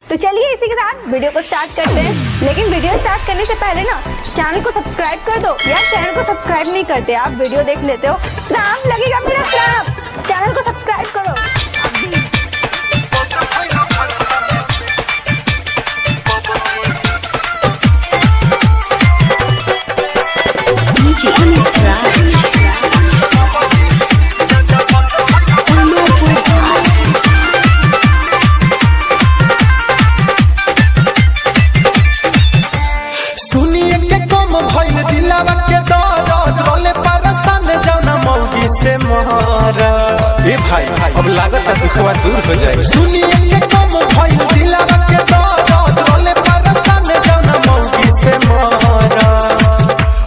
तो चलिए इसी के साथ वीडियो को स्टार्ट करते हैं। लेकिन वीडियो स्टार्ट करने से पहले ना चैनल को सब्सक्राइब कर दो। यार चैनल को सब्सक्राइब नहीं करते, आप वीडियो देख लेते हो, श्राप लगेगा मेरा श्राप। चैनल को सब्सक्राइब करो। भाई अब लागत है दुखवा दूर हो जाए। सुनिए के कम भाई दिलावा के दर्द रोले परसान जाना मौकी से मारा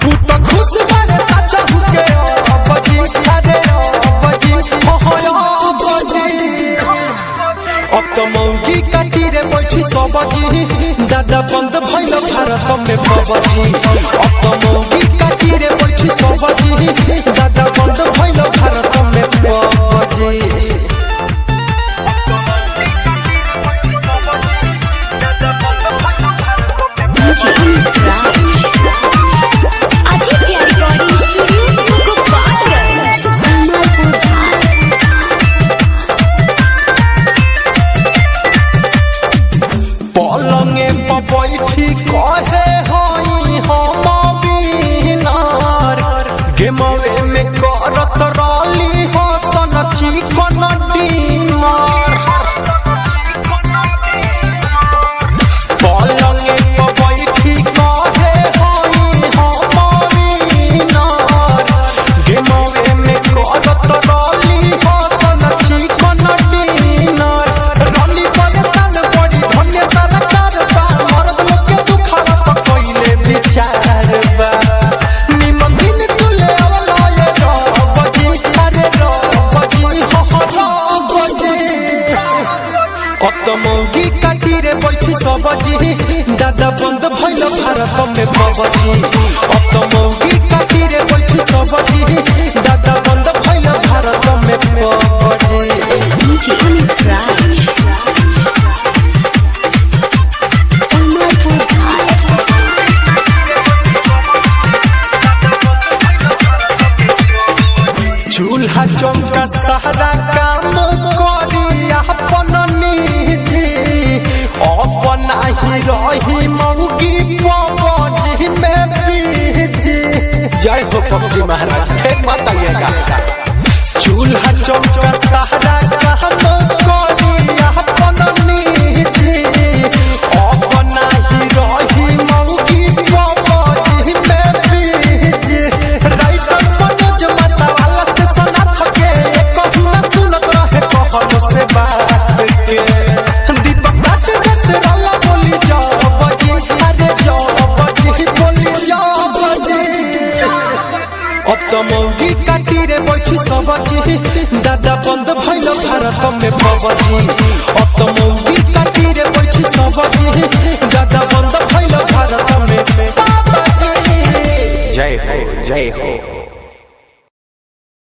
तू तो खुश बारे साचा हुके अबजी अरे अबजी हो अबजी अब तो मौकी काटी रे बैठी सबजी दादा बंद भइल भारत में पबजी। अब तो मौकी काटी रे बैठी सबजी दादा बंद भइल भारत में पबजी। पलंगे बैठी कहे हई हम बीनार गेमवे में करत रली हो सन चिकन डिनर। पलंगे बैठी कहे हई हम बीनार गेमवे में करत रली हो सन चिकन डिनर। रली परेशान बड़ी धन्य सरकार बा मर्द लोग के दुखड़ा पकइले विचार बा निमन दिन तुले आवला ये रबजी अरे रबजी हो रबजी। अब तो मौगी काटी रे बैठी सबजी दादा बंद भइल भारत में पबजी। अब तो मौगी काटी रे बैठी सबजी दादा बंद भइल भारत में पबजी। चूल्हा चौका सारा काम करी अपन निजी अब नाही रही मौगी पबजी में बीजी। जय हो पबजी महाराज, फिर मत आइएगा। चूल्हा चौका सारा काम करी अपन निजी अब नाही रही मौगी पबजी में बीजी। राइटर मनोज मतवाला से सना थके कहू न सुनत रहे कहलो से बात के दीपक बात जत रला बोली जाओ बजी अरे जाओ बजी बोली जाओ बजी। अब तो मौगी काटी रे बैठी सबजी दादा बंद भइल भारत में पबजी। अब तो